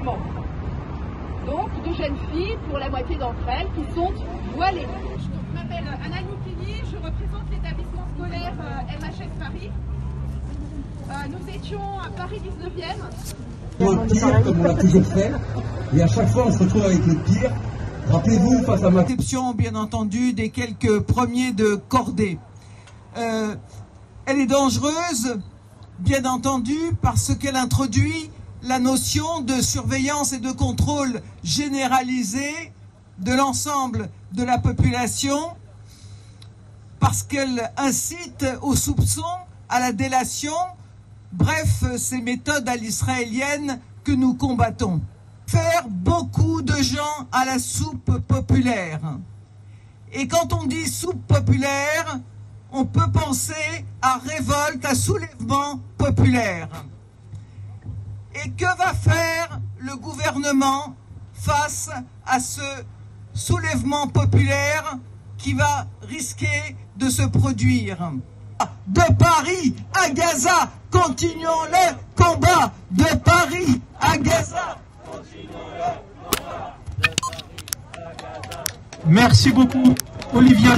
établissements. Donc de jeunes filles, pour la moitié d'entre elles, qui sont voilées. Je m'appelle Anna Nikouni, je représente l'établissement scolaire MHS Paris. Nous étions à Paris 19e. Le pire, comme on l'a toujours fait, et à chaque fois on se retrouve avec le pire. Rappelez-vous, face à ma exception, bien entendu, des quelques premiers de cordée. Elle est dangereuse, bien entendu, parce qu'elle introduit la notion de surveillance et de contrôle généralisé de l'ensemble de la population, parce qu'elle incite au soupçon, à la délation, bref, ces méthodes à l'israélienne que nous combattons. Faire beaucoup de gens à la soupe populaire. Et quand on dit soupe populaire, on peut penser à révolte, à soulèvement populaire. Et que va faire le gouvernement face à ce soulèvement populaire qui va risquer de se produire? De Paris à Gaza, continuons le combat. De Paris à Gaza, continuons le combat. Merci beaucoup, Olivia.